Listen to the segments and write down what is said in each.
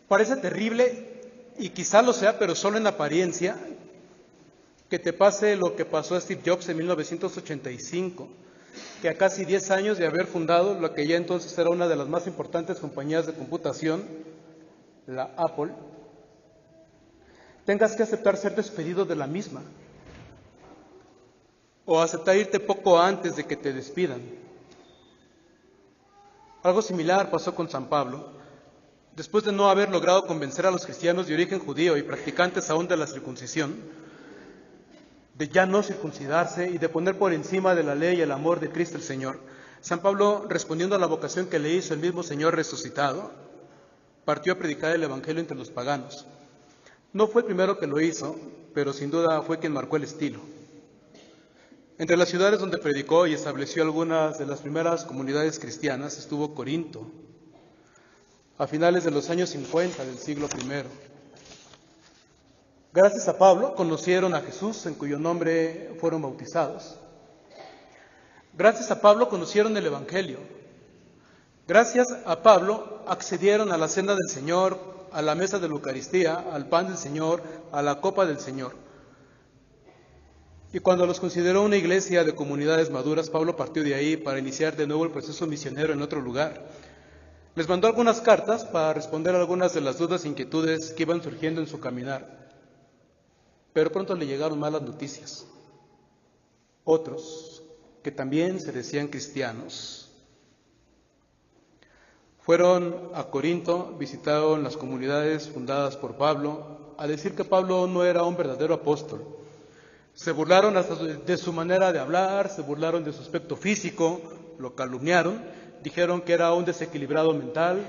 Parece terrible, y quizá lo sea, pero solo en apariencia, que te pase lo que pasó a Steve Jobs en 1985, que a casi 10 años de haber fundado lo que ya entonces era una de las más importantes compañías de computación, la Apple, tengas que aceptar ser despedido de la misma, o aceptar irte poco antes de que te despidan. Algo similar pasó con San Pablo. Después de no haber logrado convencer a los cristianos de origen judío y practicantes aún de la circuncisión, de ya no circuncidarse y de poner por encima de la ley el amor de Cristo el Señor, San Pablo, respondiendo a la vocación que le hizo el mismo Señor resucitado, partió a predicar el Evangelio entre los paganos. No fue el primero que lo hizo, pero sin duda fue quien marcó el estilo. Entre las ciudades donde predicó y estableció algunas de las primeras comunidades cristianas estuvo Corinto, a finales de los años 50 del siglo I. Gracias a Pablo conocieron a Jesús, en cuyo nombre fueron bautizados. Gracias a Pablo conocieron el Evangelio. Gracias a Pablo accedieron a la cena del Señor, a la mesa de la Eucaristía, al pan del Señor, a la copa del Señor. Y cuando los consideró una iglesia de comunidades maduras, Pablo partió de ahí para iniciar de nuevo el proceso misionero en otro lugar. Les mandó algunas cartas para responder a algunas de las dudas e inquietudes que iban surgiendo en su caminar. Pero pronto le llegaron malas noticias. Otros, que también se decían cristianos, fueron a Corinto, visitaron las comunidades fundadas por Pablo, a decir que Pablo no era un verdadero apóstol. Se burlaron hasta de su manera de hablar, se burlaron de su aspecto físico, lo calumniaron, dijeron que era un desequilibrado mental,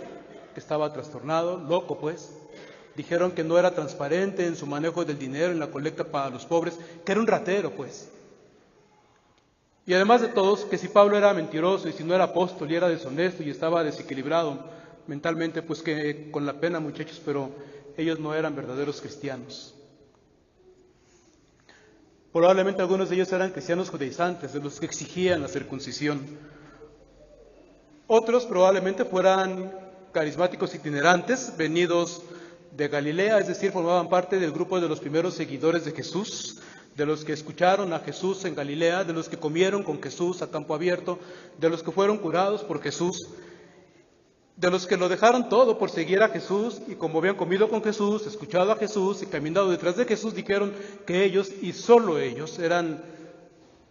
que estaba trastornado, loco pues. Dijeron que no era transparente en su manejo del dinero, en la colecta para los pobres, que era un ratero pues. Y además de todos, que si Pablo era mentiroso y si no era apóstol y era deshonesto y estaba desequilibrado mentalmente, pues que con la pena muchachos, pero ellos no eran verdaderos cristianos. Probablemente algunos de ellos eran cristianos judaizantes, de los que exigían la circuncisión. Otros probablemente fueran carismáticos itinerantes, venidos de Galilea, es decir, formaban parte del grupo de los primeros seguidores de Jesús, de los que escucharon a Jesús en Galilea, de los que comieron con Jesús a campo abierto, de los que fueron curados por Jesús, de los que lo dejaron todo por seguir a Jesús, y como habían comido con Jesús, escuchado a Jesús y caminado detrás de Jesús, dijeron que ellos y solo ellos eran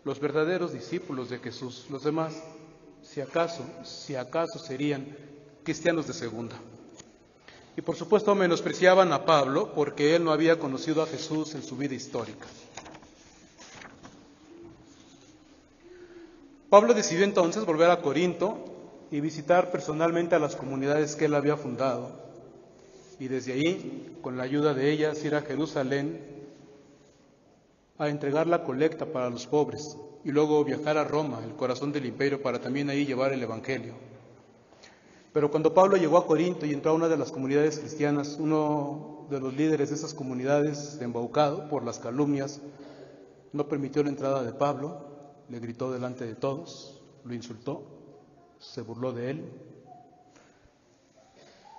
los verdaderos discípulos de Jesús. Los demás, si acaso serían cristianos de segunda. Y por supuesto menospreciaban a Pablo porque él no había conocido a Jesús en su vida histórica. Pablo decidió entonces volver a Corinto y visitar personalmente a las comunidades que él había fundado. Y desde ahí, con la ayuda de ellas, ir a Jerusalén a entregar la colecta para los pobres y luego viajar a Roma, el corazón del imperio, para también ahí llevar el Evangelio. Pero cuando Pablo llegó a Corinto y entró a una de las comunidades cristianas, uno de los líderes de esas comunidades, embaucado por las calumnias, no permitió la entrada de Pablo, le gritó delante de todos, lo insultó, se burló de él,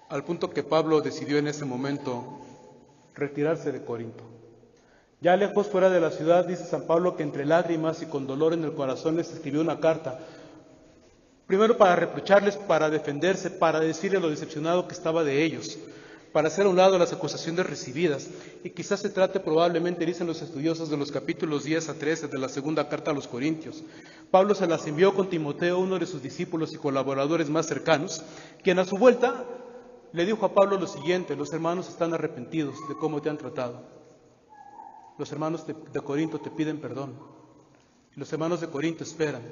al punto que Pablo decidió en ese momento retirarse de Corinto. Ya lejos fuera de la ciudad, dice San Pablo que entre lágrimas y con dolor en el corazón les escribió una carta, primero para reprocharles, para defenderse, para decirle lo decepcionado que estaba de ellos, para hacer a un lado las acusaciones recibidas. Y quizás se trate probablemente, dicen los estudiosos, de los capítulos 10 a 13 de la segunda carta a los Corintios. Pablo se las envió con Timoteo, uno de sus discípulos y colaboradores más cercanos, quien a su vuelta le dijo a Pablo lo siguiente: los hermanos están arrepentidos de cómo te han tratado. Los hermanos de Corinto te piden perdón. Los hermanos de Corinto esperan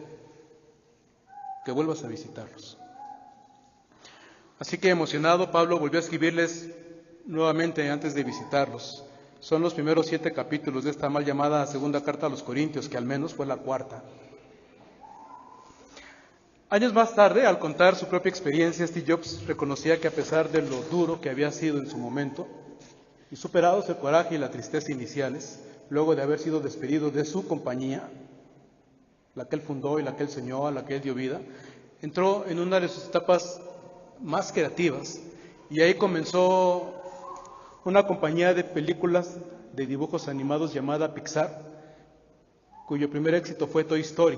que vuelvas a visitarlos. Así que emocionado, Pablo volvió a escribirles nuevamente antes de visitarlos. Son los primeros 7 capítulos de esta mal llamada segunda carta a los Corintios, que al menos fue la cuarta. Años más tarde, al contar su propia experiencia, Steve Jobs reconocía que a pesar de lo duro que había sido en su momento, y superados el coraje y la tristeza iniciales, luego de haber sido despedido de su compañía, la que él fundó y la que él soñó, a la que él dio vida, entró en una de sus etapas más creativas y ahí comenzó una compañía de películas de dibujos animados llamada Pixar, cuyo primer éxito fue Toy Story.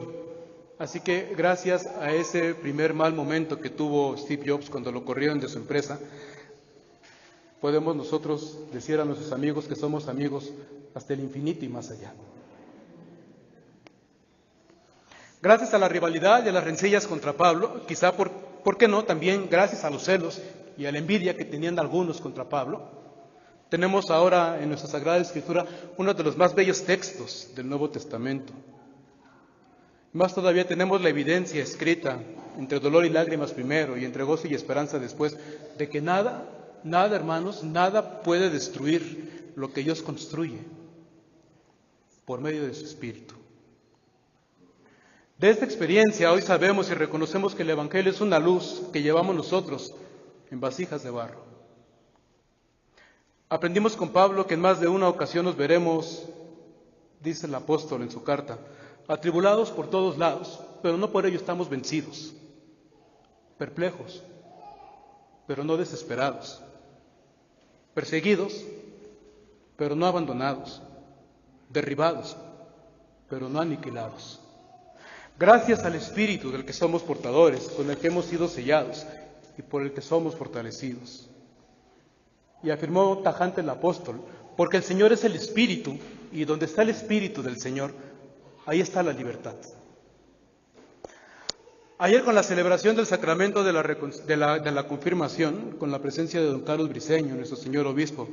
Así que gracias a ese primer mal momento que tuvo Steve Jobs cuando lo corrieron de su empresa, podemos nosotros decir a nuestros amigos que somos amigos hasta el infinito y más allá. Gracias a la rivalidad y a las rencillas contra Pablo, quizá ¿por qué no? También gracias a los celos y a la envidia que tenían algunos contra Pablo, tenemos ahora en nuestra Sagrada Escritura uno de los más bellos textos del Nuevo Testamento. Más todavía tenemos la evidencia escrita entre dolor y lágrimas primero y entre gozo y esperanza después, de que nada, hermanos, nada puede destruir lo que Dios construye por medio de su Espíritu. De esta experiencia hoy sabemos y reconocemos que el Evangelio es una luz que llevamos nosotros en vasijas de barro. Aprendimos con Pablo que en más de una ocasión nos veremos, dice el apóstol en su carta, atribulados por todos lados, pero no por ello estamos vencidos, perplejos, pero no desesperados, perseguidos, pero no abandonados, derribados, pero no aniquilados. Gracias al Espíritu del que somos portadores, con el que hemos sido sellados y por el que somos fortalecidos. Y afirmó tajante el apóstol, porque el Señor es el Espíritu, y donde está el Espíritu del Señor, ahí está la libertad. Ayer, con la celebración del sacramento de la confirmación, con la presencia de don Carlos Briceño, nuestro señor obispo,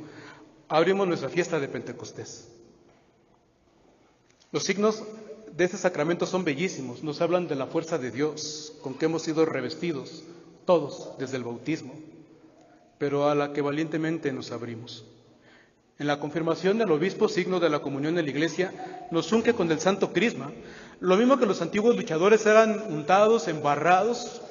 abrimos nuestra fiesta de Pentecostés. Los signos de este sacramento son bellísimos, nos hablan de la fuerza de Dios, con que hemos sido revestidos, todos, desde el bautismo, pero a la que valientemente nos abrimos. En la confirmación del obispo, signo de la comunión en la iglesia, nos unge con el santo crisma. Lo mismo que los antiguos luchadores eran untados, embarrados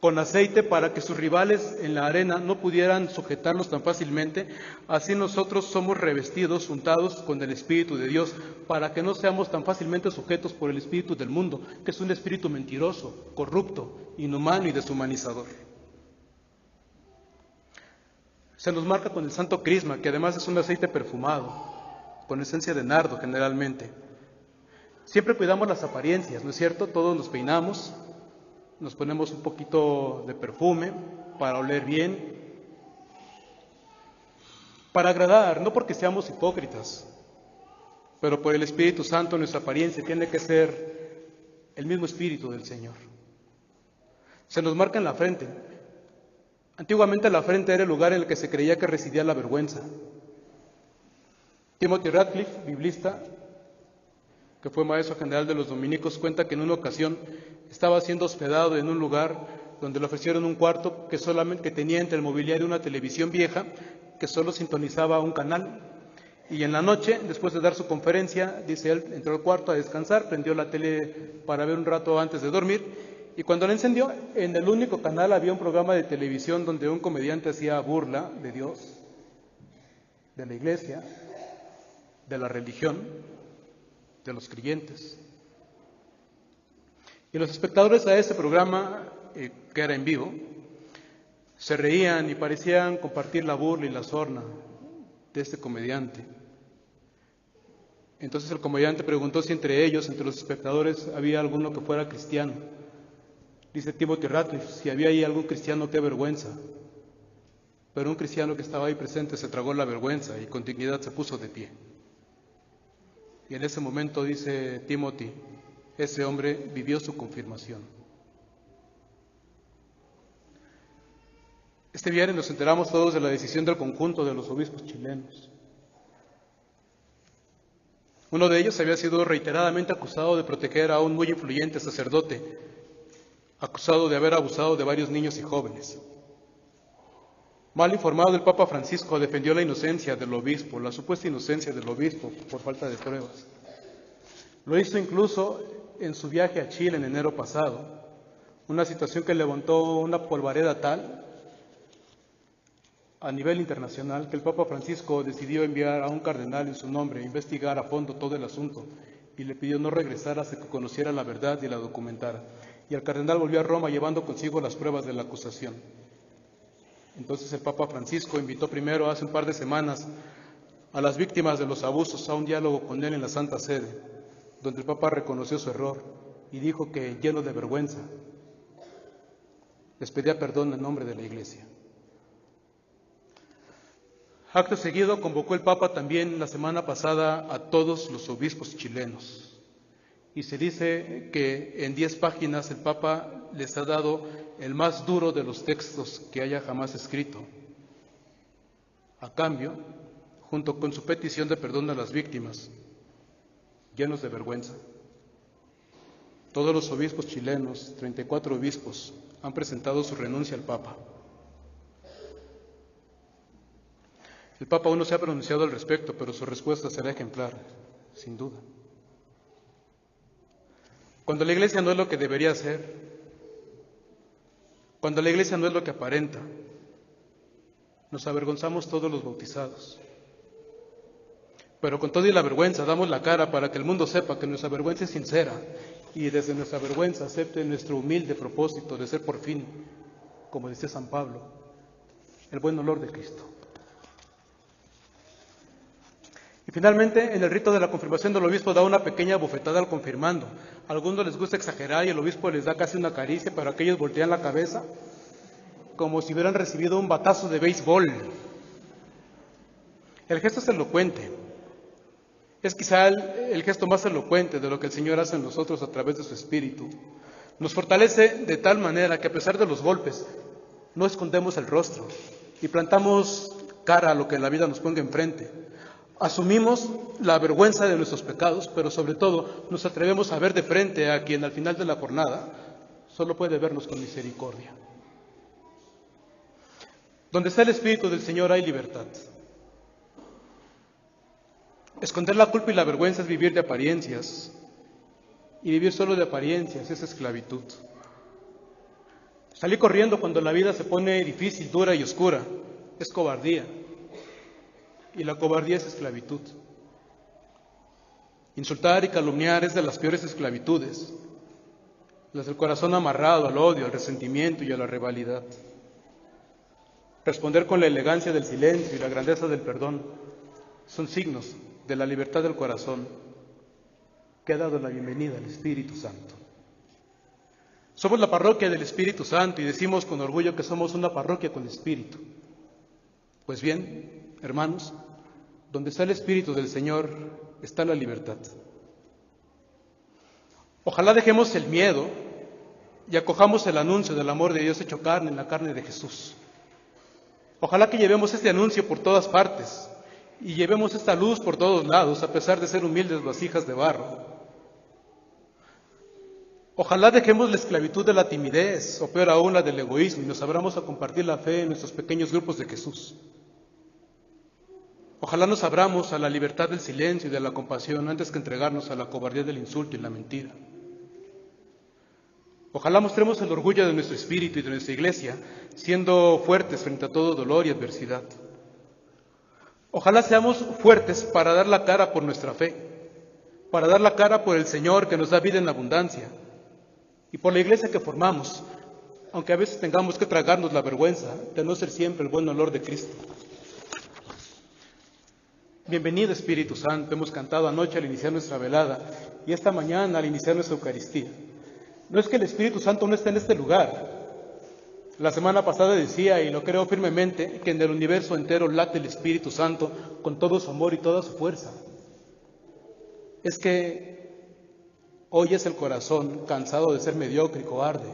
con aceite para que sus rivales en la arena no pudieran sujetarnos tan fácilmente, así nosotros somos revestidos, untados con el Espíritu de Dios, para que no seamos tan fácilmente sujetos por el espíritu del mundo, que es un espíritu mentiroso, corrupto, inhumano y deshumanizador. Se nos marca con el santo crisma, que además es un aceite perfumado, con esencia de nardo generalmente. Siempre cuidamos las apariencias, ¿no es cierto? Todos nos peinamos, nos ponemos un poquito de perfume para oler bien, para agradar, no porque seamos hipócritas, pero por el Espíritu Santo nuestra apariencia tiene que ser el mismo Espíritu del Señor. Se nos marca en la frente. Antiguamente la frente era el lugar en el que se creía que residía la vergüenza. Timothy Radcliffe, biblista, que fue maestro general de los dominicos, cuenta que en una ocasión estaba siendo hospedado en un lugar donde le ofrecieron un cuarto que tenía entre el mobiliario una televisión vieja que solo sintonizaba un canal. Y en la noche, después de dar su conferencia, dice él, entró al cuarto a descansar, prendió la tele para ver un rato antes de dormir, y cuando la encendió, en el único canal había un programa de televisión donde un comediante hacía burla de Dios, de la iglesia, de la religión, de los creyentes. Y los espectadores a ese programa, que era en vivo, se reían y parecían compartir la burla y la sorna de este comediante. Entonces el comediante preguntó si entre ellos, entre los espectadores, había alguno que fuera cristiano. Dice Timothy Radcliffe, si había ahí algún cristiano, qué vergüenza. Pero un cristiano que estaba ahí presente se tragó la vergüenza y con dignidad se puso de pie. Y en ese momento, dice Timothy, ese hombre vivió su confirmación. Este viernes nos enteramos todos de la decisión del conjunto de los obispos chilenos. Uno de ellos había sido reiteradamente acusado de proteger a un muy influyente sacerdote, acusado de haber abusado de varios niños y jóvenes. Mal informado, el Papa Francisco defendió la inocencia del obispo, la supuesta inocencia del obispo por falta de pruebas. Lo hizo incluso en su viaje a Chile en enero pasado, una situación que levantó una polvareda tal a nivel internacional que el Papa Francisco decidió enviar a un cardenal en su nombre a investigar a fondo todo el asunto y le pidió no regresar hasta que conociera la verdad y la documentara. Y el cardenal volvió a Roma llevando consigo las pruebas de la acusación. Entonces el Papa Francisco invitó primero, hace un par de semanas, a las víctimas de los abusos a un diálogo con él en la Santa Sede, donde el Papa reconoció su error y dijo que, lleno de vergüenza, les pedía perdón en nombre de la Iglesia. Acto seguido convocó el Papa también la semana pasada a todos los obispos chilenos. Y se dice que en 10 páginas el Papa les ha dado el más duro de los textos que haya jamás escrito. A cambio, junto con su petición de perdón a las víctimas, llenos de vergüenza, todos los obispos chilenos, 34 obispos, han presentado su renuncia al Papa. El Papa aún no se ha pronunciado al respecto, pero su respuesta será ejemplar, sin duda. Cuando la Iglesia no es lo que debería ser, cuando la Iglesia no es lo que aparenta, nos avergonzamos todos los bautizados. Pero con toda y la vergüenza damos la cara para que el mundo sepa que nuestra vergüenza es sincera y desde nuestra vergüenza acepte nuestro humilde propósito de ser por fin, como dice San Pablo, el buen olor de Cristo. Y finalmente, en el rito de la confirmación del obispo da una pequeña bofetada al confirmando. A algunos les gusta exagerar y el obispo les da casi una caricia, pero aquellos voltean la cabeza como si hubieran recibido un batazo de béisbol. El gesto es elocuente. Es quizá el gesto más elocuente de lo que el Señor hace en nosotros a través de su Espíritu. Nos fortalece de tal manera que a pesar de los golpes, no escondemos el rostro y plantamos cara a lo que la vida nos ponga enfrente. Asumimos la vergüenza de nuestros pecados, pero sobre todo nos atrevemos a ver de frente a quien al final de la jornada solo puede vernos con misericordia. Donde está el Espíritu del Señor hay libertad. Esconder la culpa y la vergüenza es vivir de apariencias, y vivir solo de apariencias es esclavitud. Salir corriendo cuando la vida se pone difícil, dura y oscura es cobardía, y la cobardía es esclavitud. Insultar y calumniar es de las peores esclavitudes, las del corazón amarrado al odio, al resentimiento y a la rivalidad. Responder con la elegancia del silencio y la grandeza del perdón son signos de la libertad del corazón que ha dado la bienvenida al Espíritu Santo. Somos la parroquia del Espíritu Santo y decimos con orgullo que somos una parroquia con Espíritu. Pues bien, hermanos, donde está el Espíritu del Señor está la libertad. Ojalá dejemos el miedo y acojamos el anuncio del amor de Dios hecho carne en la carne de Jesús. Ojalá que llevemos este anuncio por todas partes y llevemos esta luz por todos lados, a pesar de ser humildes vasijas de barro. Ojalá dejemos la esclavitud de la timidez, o peor aún la del egoísmo, y nos abramos a compartir la fe en nuestros pequeños grupos de Jesús. Ojalá nos abramos a la libertad del silencio y de la compasión antes que entregarnos a la cobardía del insulto y la mentira. Ojalá mostremos el orgullo de nuestro espíritu y de nuestra iglesia, siendo fuertes frente a todo dolor y adversidad. Ojalá seamos fuertes para dar la cara por nuestra fe, para dar la cara por el Señor que nos da vida en abundancia y por la iglesia que formamos, aunque a veces tengamos que tragarnos la vergüenza de no ser siempre el buen olor de Cristo. Bienvenido Espíritu Santo, hemos cantado anoche al iniciar nuestra velada y esta mañana al iniciar nuestra Eucaristía. No es que el Espíritu Santo no esté en este lugar. La semana pasada decía, y lo creo firmemente, que en el universo entero late el Espíritu Santo con todo su amor y toda su fuerza. Es que hoy es el corazón cansado de ser mediocre y cobarde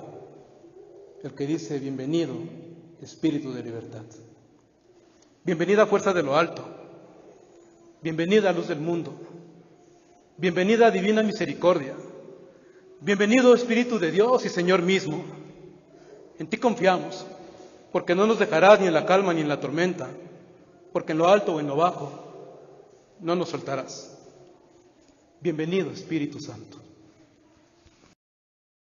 el que dice, bienvenido Espíritu de libertad. Bienvenida fuerza de lo alto. Bienvenida luz del mundo. Bienvenida divina misericordia. Bienvenido Espíritu de Dios y Señor mismo. En ti confiamos, porque no nos dejarás ni en la calma ni en la tormenta, porque en lo alto o en lo bajo no nos soltarás. Bienvenido Espíritu Santo.